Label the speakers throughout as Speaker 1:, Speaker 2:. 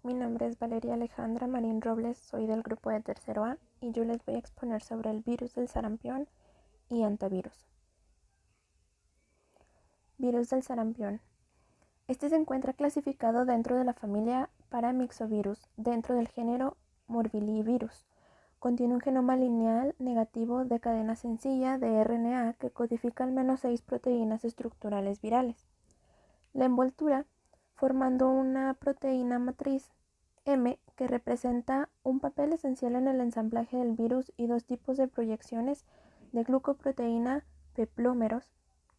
Speaker 1: mi nombre es Valeria Alejandra Marín Robles, soy del grupo de tercero A y yo les voy a exponer sobre el virus del sarampión y antivirus. Virus del sarampión. Este se encuentra clasificado dentro de la familia Paramyxovirus, dentro del género Morbillivirus. Contiene un genoma lineal negativo de cadena sencilla de RNA que codifica al menos 6 proteínas estructurales virales. La envoltura formando una proteína matriz M que representa un papel esencial en el ensamblaje del virus y dos tipos de proyecciones de glucoproteína peplómeros.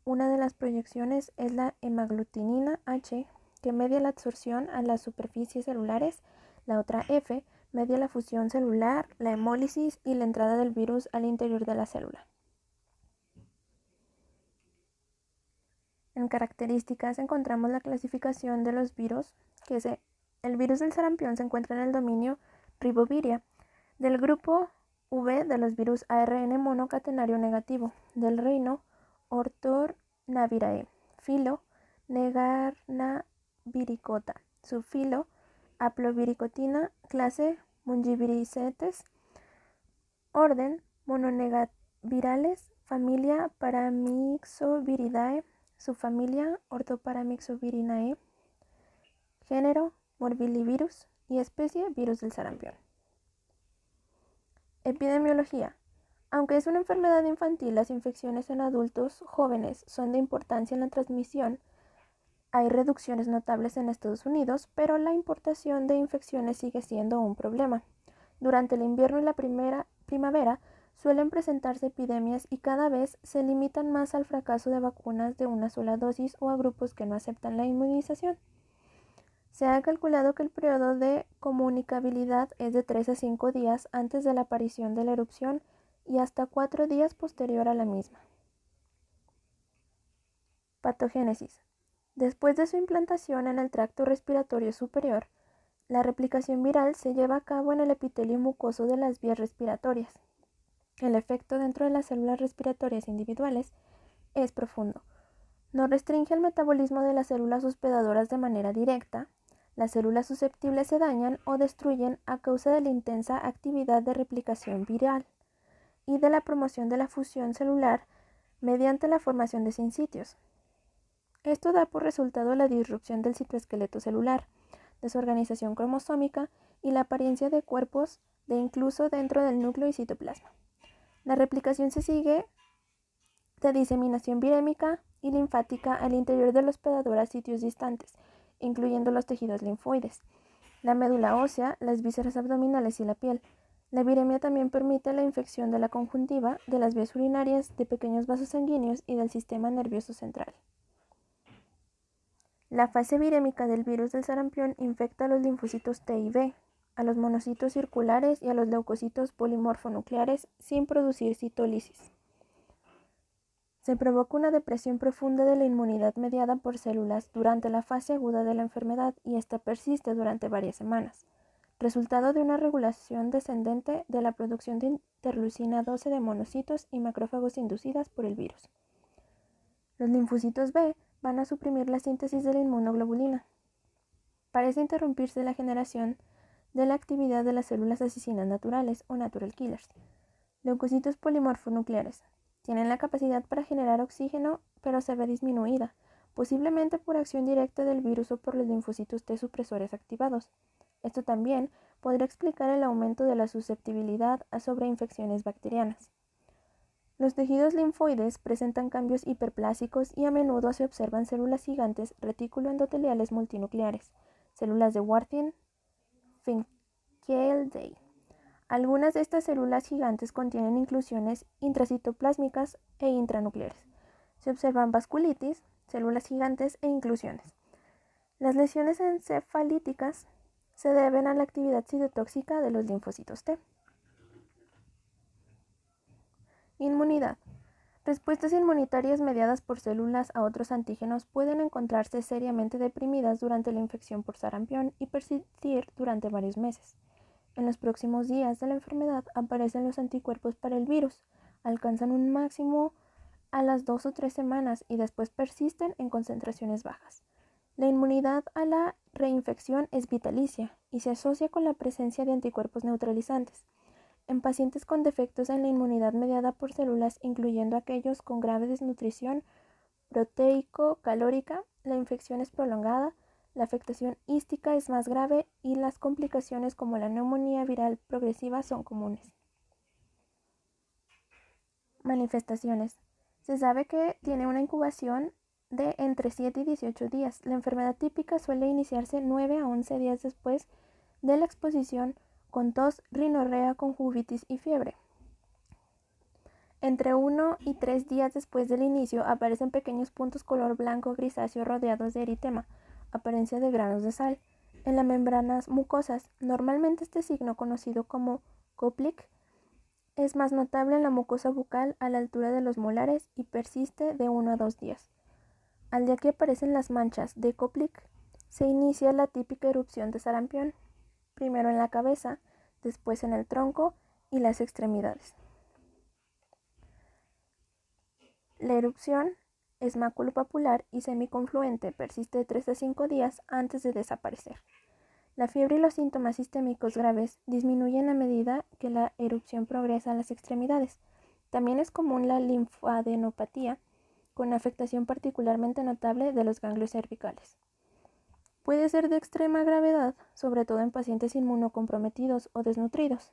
Speaker 1: Una de las proyecciones es la hemaglutinina H, que media la absorción a las superficies celulares. La otra F media la fusión celular, la hemólisis y la entrada del virus al interior de la célula. En características encontramos la clasificación de los virus, el virus del sarampión se encuentra en el dominio Riboviria, del grupo V de los virus ARN monocatenario negativo, del reino Orthonavirae, filo Negarnaviricota, subfilo Haploviricotina, clase Mungiviricetes, orden Mononegavirales, familia Paramyxoviridae, subfamilia Orthoparamyxoviridae, género Morbillivirus y especie virus del sarampión. Epidemiología. Aunque es una enfermedad infantil, las infecciones en adultos jóvenes son de importancia en la transmisión. Hay reducciones notables en Estados Unidos, pero la importación de infecciones sigue siendo un problema. Durante el invierno y la primavera suelen presentarse epidemias y cada vez se limitan más al fracaso de vacunas de una sola dosis o a grupos que no aceptan la inmunización. Se ha calculado que el periodo de comunicabilidad es de 3 a 5 días antes de la aparición de la erupción y hasta 4 días posterior a la misma. Patogénesis. Después de su implantación en el tracto respiratorio superior, la replicación viral se lleva a cabo en el epitelio mucoso de las vías respiratorias. El efecto dentro de las células respiratorias individuales es profundo. No restringe el metabolismo de las células hospedadoras de manera directa. Las células susceptibles se dañan o destruyen a causa de la intensa actividad de replicación viral y de la promoción de la fusión celular mediante la formación de sinsitios. Esto da por resultado la disrupción del citoesqueleto celular, desorganización cromosómica y la apariencia de cuerpos de incluso dentro del núcleo y citoplasma. La replicación se sigue de diseminación virémica y linfática al interior del hospedador a sitios distantes, incluyendo los tejidos linfoides, la médula ósea, las vísceras abdominales y la piel. La viremia también permite la infección de la conjuntiva, de las vías urinarias, de pequeños vasos sanguíneos y del sistema nervioso central. La fase virémica del virus del sarampión infecta a los linfocitos T y B, a los monocitos circulares y a los leucocitos polimorfonucleares sin producir citólisis. Se provoca una depresión profunda de la inmunidad mediada por células durante la fase aguda de la enfermedad y esta persiste durante varias semanas, resultado de una regulación descendente de la producción de interleucina 12 de monocitos y macrófagos inducidas por el virus. Los linfocitos B van a suprimir la síntesis de la inmunoglobulina. Parece interrumpirse la generación de la actividad de las células asesinas naturales o natural killers. Leucocitos polimorfonucleares. Tienen la capacidad para generar oxígeno, pero se ve disminuida, posiblemente por acción directa del virus o por los linfocitos T supresores activados. Esto también podría explicar el aumento de la susceptibilidad a sobreinfecciones bacterianas. Los tejidos linfoides presentan cambios hiperplásicos y a menudo se observan células gigantes retículo-endoteliales multinucleares, células de Warthin-Finkelday. Algunas de estas células gigantes contienen inclusiones intracitoplásmicas e intranucleares. Se observan vasculitis, células gigantes e inclusiones. Las lesiones encefalíticas se deben a la actividad citotóxica de los linfocitos T. Inmunidad. Respuestas inmunitarias mediadas por células a otros antígenos pueden encontrarse seriamente deprimidas durante la infección por sarampión y persistir durante varios meses. En los próximos días de la enfermedad aparecen los anticuerpos para el virus, alcanzan un máximo a las 2 o 3 semanas y después persisten en concentraciones bajas. La inmunidad a la reinfección es vitalicia y se asocia con la presencia de anticuerpos neutralizantes. En pacientes con defectos en la inmunidad mediada por células, incluyendo aquellos con grave desnutrición proteico-calórica, la infección es prolongada, la afectación hística es más grave y las complicaciones como la neumonía viral progresiva son comunes. Manifestaciones. Se sabe que tiene una incubación de entre 7 y 18 días. La enfermedad típica suele iniciarse 9 a 11 días después de la exposición con tos, rinorrea, conjuntivitis y fiebre. Entre 1 y 3 días después del inicio aparecen pequeños puntos color blanco grisáceo rodeados de eritema, apariencia de granos de sal, en las membranas mucosas. Normalmente este signo, conocido como Koplik, es más notable en la mucosa bucal a la altura de los molares y persiste de 1 a 2 días. Al día que aparecen las manchas de Koplik, se inicia la típica erupción de sarampión, primero en la cabeza, después en el tronco y las extremidades. La erupción es maculopapular y semiconfluente, persiste de 3 a 5 días antes de desaparecer. La fiebre y los síntomas sistémicos graves disminuyen a medida que la erupción progresa a las extremidades. También es común la linfadenopatía, con afectación particularmente notable de los ganglios cervicales. Puede ser de extrema gravedad, sobre todo en pacientes inmunocomprometidos o desnutridos.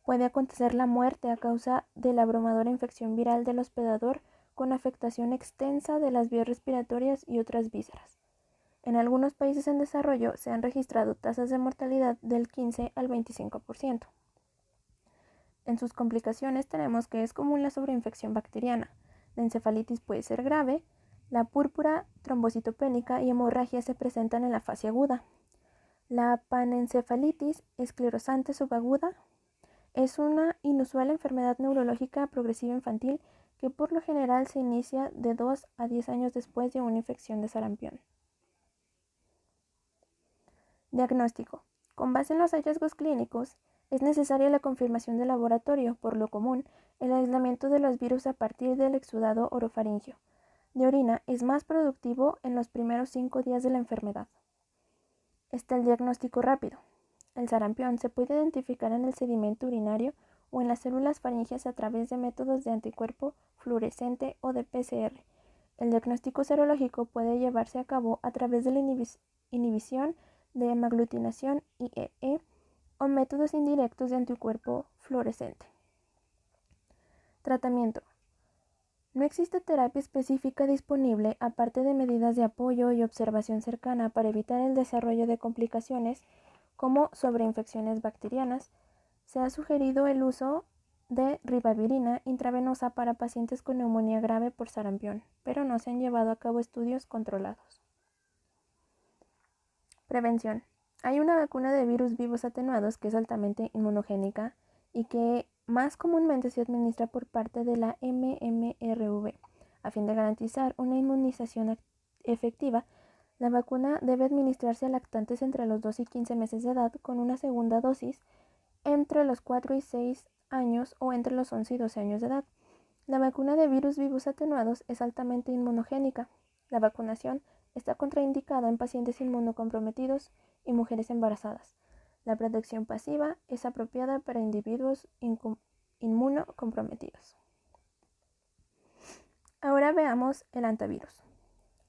Speaker 1: Puede acontecer la muerte a causa de la abrumadora infección viral del hospedador con afectación extensa de las vías respiratorias y otras vísceras. En algunos países en desarrollo se han registrado tasas de mortalidad del 15 al 25%. En sus complicaciones tenemos que es común la sobreinfección bacteriana. La encefalitis puede ser grave. La púrpura, trombocitopénica y hemorragia se presentan en la fase aguda. La panencefalitis esclerosante subaguda es una inusual enfermedad neurológica progresiva infantil que por lo general se inicia de 2 a 10 años después de una infección de sarampión. Diagnóstico. Con base en los hallazgos clínicos, es necesaria la confirmación de laboratorio, por lo común, el aislamiento de los virus a partir del exudado orofaringio de orina es más productivo en los primeros 5 días de la enfermedad. Está el diagnóstico rápido. El sarampión se puede identificar en el sedimento urinario o en las células faringias a través de métodos de anticuerpo fluorescente o de PCR. El diagnóstico serológico puede llevarse a cabo a través de la inhibición de hemaglutinación IgE o métodos indirectos de anticuerpo fluorescente. Tratamiento. No existe terapia específica disponible aparte de medidas de apoyo y observación cercana para evitar el desarrollo de complicaciones como sobreinfecciones bacterianas. Se ha sugerido el uso de ribavirina intravenosa para pacientes con neumonía grave por sarampión, pero no se han llevado a cabo estudios controlados. Prevención. Hay una vacuna de virus vivos atenuados que es altamente inmunogénica y que más comúnmente se administra por parte de la MMRV. A fin de garantizar una inmunización efectiva, la vacuna debe administrarse a lactantes entre los 2 y 15 meses de edad con una segunda dosis entre los 4 y 6 años o entre los 11 y 12 años de edad. La vacuna de virus vivos atenuados es altamente inmunogénica. La vacunación está contraindicada en pacientes inmunocomprometidos y mujeres embarazadas. La protección pasiva es apropiada para individuos inmunocomprometidos. Ahora veamos el antivirus.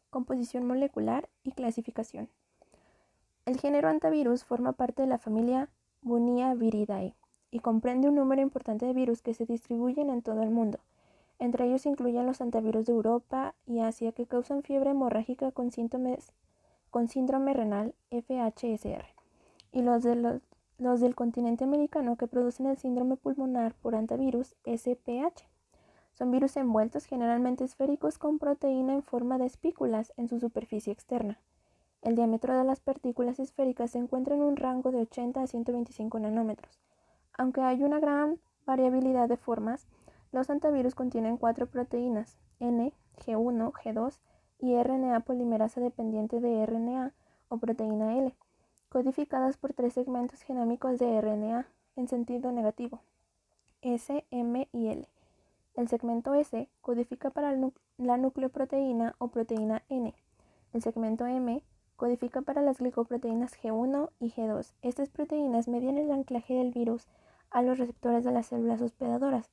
Speaker 1: Composición molecular y clasificación. El género antivirus forma parte de la familia Buniaviridae y comprende un número importante de virus que se distribuyen en todo el mundo. Entre ellos se incluyen los antivirus de Europa y Asia que causan fiebre hemorrágica con síndrome renal FHSR y los del continente americano que producen el síndrome pulmonar por antivirus SPH. Son virus envueltos, generalmente esféricos, con proteína en forma de espículas en su superficie externa. El diámetro de las partículas esféricas se encuentra en un rango de 80 a 125 nanómetros. Aunque hay una gran variabilidad de formas, los antivirus contienen 4 proteínas, N, G1, G2 y RNA polimerasa dependiente de RNA o proteína L, codificadas por 3 segmentos genómicos de RNA en sentido negativo, S, M y L. El segmento S codifica para la nucleoproteína o proteína N. El segmento M codifica para las glicoproteínas G1 y G2. Estas proteínas median el anclaje del virus a los receptores de las células hospedadoras.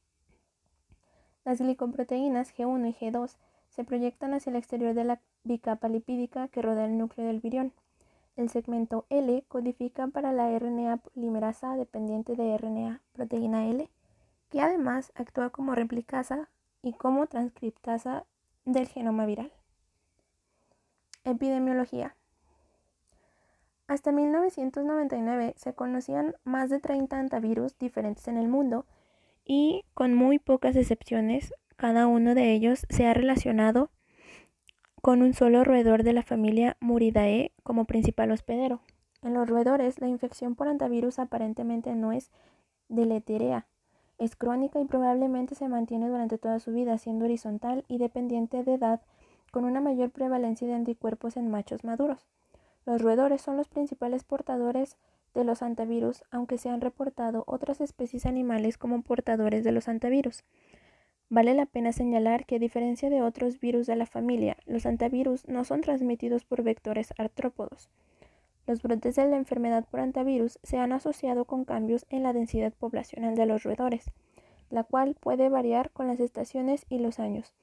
Speaker 1: Las glicoproteínas G1 y G2 se proyectan hacia el exterior de la bicapa lipídica que rodea el núcleo del virión. El segmento L codifica para la RNA polimerasa dependiente de RNA, proteína L, que además actúa como replicasa y como transcriptasa del genoma viral. Epidemiología. Hasta 1999 se conocían más de 30 hantavirus diferentes en el mundo y, con muy pocas excepciones, cada uno de ellos se ha relacionado con un solo roedor de la familia Muridae como principal hospedero. En los roedores, la infección por hantavirus aparentemente no es deletérea, es crónica y probablemente se mantiene durante toda su vida, siendo horizontal y dependiente de edad, con una mayor prevalencia de anticuerpos en machos maduros. Los roedores son los principales portadores de los hantavirus, aunque se han reportado otras especies animales como portadores de los hantavirus. Vale la pena señalar que, a diferencia de otros virus de la familia, los hantavirus no son transmitidos por vectores artrópodos. Los brotes de la enfermedad por hantavirus se han asociado con cambios en la densidad poblacional de los roedores, la cual puede variar con las estaciones y los años.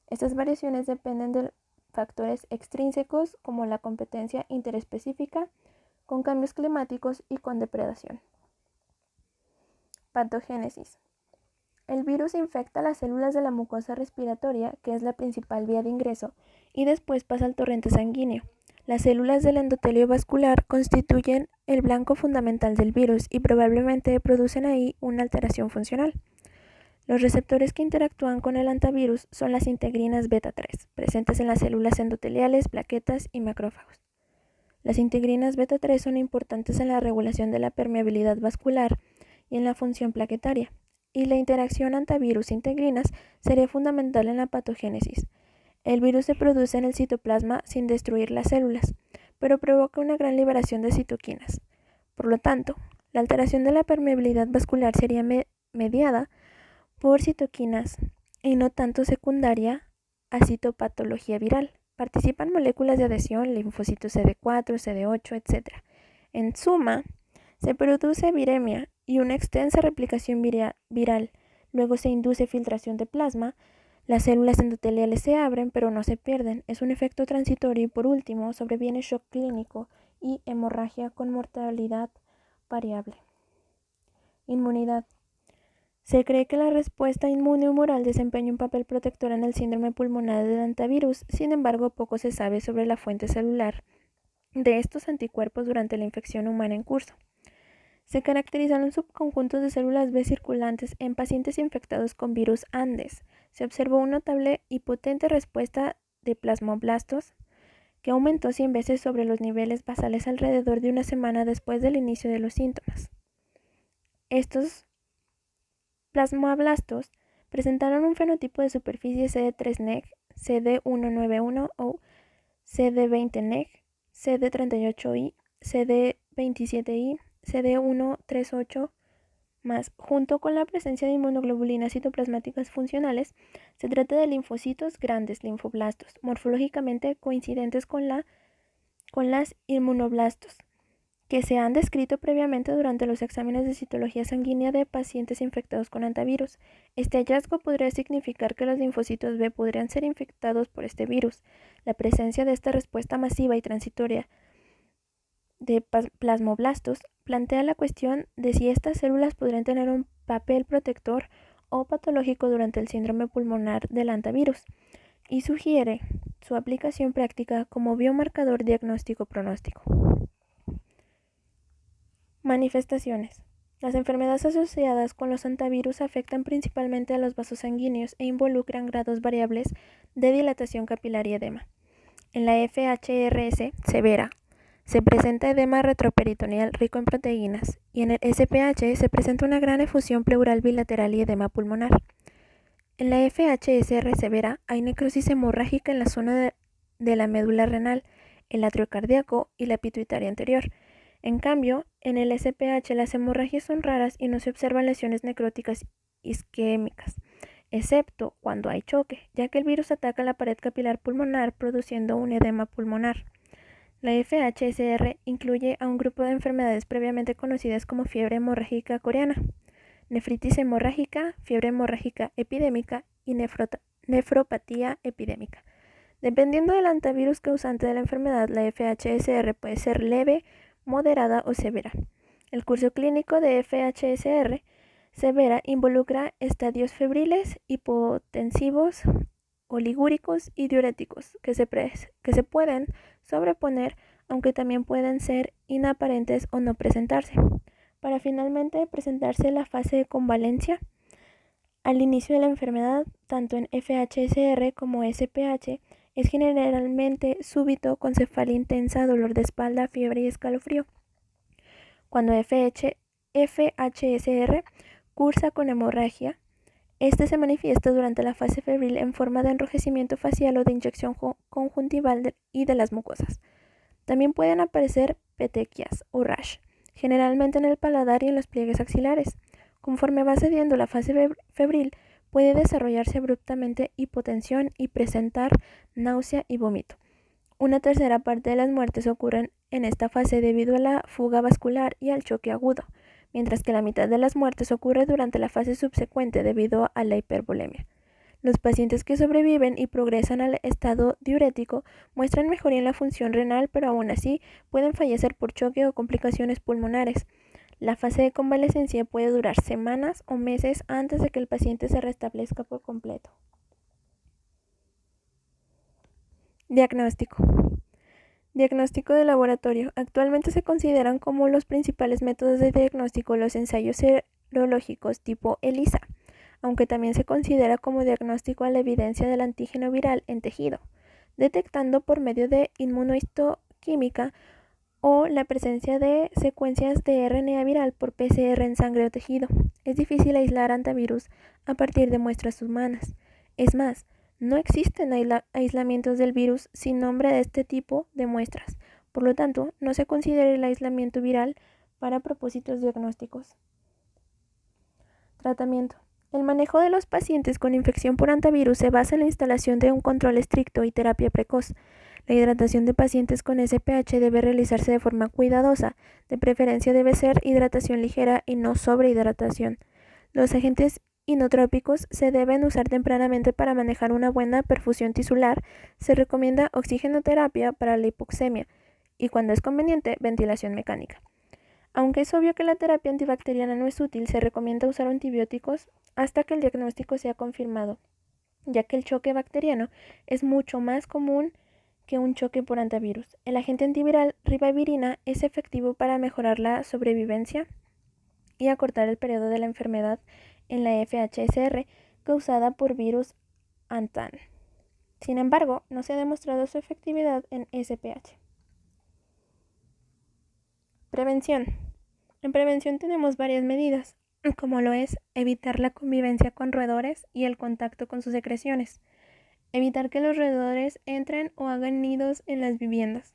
Speaker 1: Estas variaciones dependen de factores extrínsecos como la competencia interespecífica, con cambios climáticos y con depredación. Patogénesis. El virus infecta las células de la mucosa respiratoria, que es la principal vía de ingreso, y después pasa al torrente sanguíneo. Las células del endotelio vascular constituyen el blanco fundamental del virus y probablemente producen ahí una alteración funcional. Los receptores que interactúan con el hantavirus son las integrinas beta 3, presentes en las células endoteliales, plaquetas y macrófagos. Las integrinas beta 3 son importantes en la regulación de la permeabilidad vascular y en la función plaquetaria, y la interacción hantavirus-integrinas sería fundamental en la patogénesis. El virus se produce en el citoplasma sin destruir las células, pero provoca una gran liberación de citoquinas. Por lo tanto, la alteración de la permeabilidad vascular sería mediada por citoquinas y no tanto secundaria a citopatología viral. Participan moléculas de adhesión, linfocitos CD4, CD8, etc. En suma, se produce viremia y una extensa replicación viral. Luego se induce filtración de plasma. Las células endoteliales se abren pero no se pierden. Es un efecto transitorio y por último sobreviene shock clínico y hemorragia con mortalidad variable. Inmunidad. Se cree que la respuesta inmune humoral desempeña un papel protector en el síndrome pulmonar del hantavirus, sin embargo poco se sabe sobre la fuente celular de estos anticuerpos durante la infección humana en curso. Se caracterizaron subconjuntos de células B circulantes en pacientes infectados con virus Andes. Se observó una notable y potente respuesta de plasmoblastos que aumentó 100 veces sobre los niveles basales alrededor de una semana después del inicio de los síntomas. Estos plasmablastos presentaron un fenotipo de superficie CD3-neg, CD191 o CD20-neg, CD38i, CD27i, CD138+, junto con la presencia de inmunoglobulinas citoplasmáticas funcionales. Se trata de linfocitos grandes, linfoblastos, morfológicamente coincidentes con las inmunoblastos, que se han descrito previamente durante los exámenes de citología sanguínea de pacientes infectados con hantavirus. Este hallazgo podría significar que los linfocitos B podrían ser infectados por este virus. La presencia de esta respuesta masiva y transitoria de plasmoblastos plantea la cuestión de si estas células podrían tener un papel protector o patológico durante el síndrome pulmonar del hantavirus, y sugiere su aplicación práctica como biomarcador diagnóstico pronóstico. Manifestaciones. Las enfermedades asociadas con los hantavirus afectan principalmente a los vasos sanguíneos e involucran grados variables de dilatación capilar y edema. En la FHRS severa se presenta edema retroperitoneal rico en proteínas y en el SPH se presenta una gran efusión pleural bilateral y edema pulmonar. En la FHSR severa hay necrosis hemorrágica en la zona de la médula renal, el atrio cardíaco y la pituitaria anterior. En cambio, en el SPH las hemorragias son raras y no se observan lesiones necróticas isquémicas, excepto cuando hay choque, ya que el virus ataca la pared capilar pulmonar produciendo un edema pulmonar. La FHSR incluye a un grupo de enfermedades previamente conocidas como fiebre hemorrágica coreana, nefritis hemorrágica, fiebre hemorrágica epidémica y nefropatía epidémica. Dependiendo del antivirus causante de la enfermedad, la FHSR puede ser leve, moderada o severa. El curso clínico de FHSR severa involucra estadios febriles, hipotensivos, oligúricos y diuréticos que se pueden sobreponer, aunque también pueden ser inaparentes o no presentarse, para finalmente presentarse la fase de convalencia. Al inicio de la enfermedad, tanto en FHSR como SPH, es generalmente súbito con cefalea intensa, dolor de espalda, fiebre y escalofrío. Cuando FHSR cursa con hemorragia, este se manifiesta durante la fase febril en forma de enrojecimiento facial o de inyección conjuntival y de las mucosas. También pueden aparecer petequias o rash, generalmente en el paladar y en los pliegues axilares. Conforme va cediendo la fase febril, puede desarrollarse abruptamente hipotensión y presentar náusea y vómito. Una tercera parte de las muertes ocurren en esta fase debido a la fuga vascular y al choque agudo, mientras que la mitad de las muertes ocurre durante la fase subsecuente debido a la hipervolemia. Los pacientes que sobreviven y progresan al estado diurético muestran mejoría en la función renal, pero aún así pueden fallecer por choque o complicaciones pulmonares. La fase de convalecencia puede durar semanas o meses antes de que el paciente se restablezca por completo. Diagnóstico. Diagnóstico de laboratorio. Actualmente se consideran como los principales métodos de diagnóstico los ensayos serológicos tipo ELISA, aunque también se considera como diagnóstico a la evidencia del antígeno viral en tejido, detectando por medio de inmunohistoquímica o la presencia de secuencias de RNA viral por PCR en sangre o tejido. Es difícil aislar antivirus a partir de muestras humanas. Es más, no existen aislamientos del virus sin nombre de este tipo de muestras. Por lo tanto, no se considera el aislamiento viral para propósitos diagnósticos. Tratamiento. El manejo de los pacientes con infección por antivirus se basa en la instalación de un control estricto y terapia precoz. La hidratación de pacientes con SPH debe realizarse de forma cuidadosa, de preferencia debe ser hidratación ligera y no sobrehidratación. Los agentes inotrópicos se deben usar tempranamente para manejar una buena perfusión tisular. Se recomienda oxigenoterapia para la hipoxemia y, cuando es conveniente, ventilación mecánica. Aunque es obvio que la terapia antibacteriana no es útil, se recomienda usar antibióticos hasta que el diagnóstico sea confirmado, ya que el choque bacteriano es mucho más común que un choque por antivirus. El agente antiviral ribavirina es efectivo para mejorar la sobrevivencia y acortar el periodo de la enfermedad en la FHSR causada por virus ANTAN. Sin embargo, no se ha demostrado su efectividad en SPH. Prevención. En prevención tenemos varias medidas, como lo es evitar la convivencia con roedores y el contacto con sus secreciones, evitar que los roedores entren o hagan nidos en las viviendas,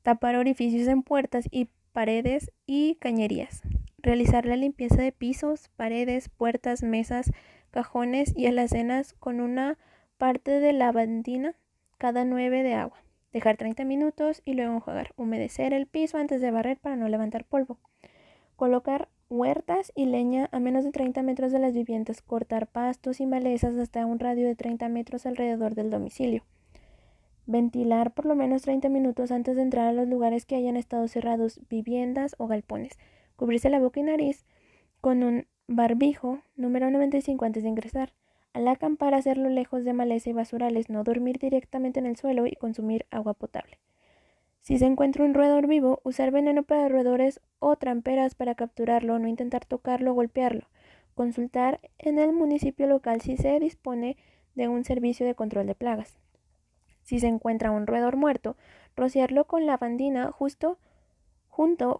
Speaker 1: tapar orificios en puertas y paredes y cañerías, realizar la limpieza de pisos, paredes, puertas, mesas, cajones y alacenas con una parte de lavandina cada 9 de agua, dejar 30 minutos y luego enjuagar, humedecer el piso antes de barrer para no levantar polvo, colocar huertas y leña a menos de 30 metros de las viviendas, cortar pastos y malezas hasta un radio de 30 metros alrededor del domicilio, ventilar por lo menos 30 minutos antes de entrar a los lugares que hayan estado cerrados, viviendas o galpones, cubrirse la boca y nariz con un barbijo número 95 antes de ingresar. Al acampar, hacerlo lejos de maleza y basurales, no dormir directamente en el suelo y consumir agua potable. Si se encuentra un roedor vivo, usar veneno para roedores o tramperas para capturarlo, no intentar tocarlo o golpearlo. Consultar en el municipio local si se dispone de un servicio de control de plagas. Si se encuentra un roedor muerto, rociarlo con lavandina junto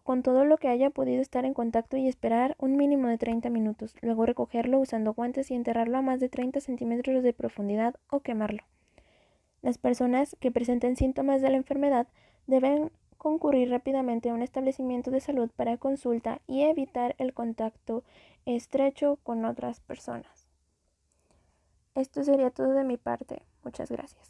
Speaker 1: con todo lo que haya podido estar en contacto y esperar un mínimo de 30 minutos. Luego recogerlo usando guantes y enterrarlo a más de 30 centímetros de profundidad o quemarlo. Las personas que presenten síntomas de la enfermedad deben concurrir rápidamente a un establecimiento de salud para consulta y evitar el contacto estrecho con otras personas. Esto sería todo de mi parte. Muchas gracias.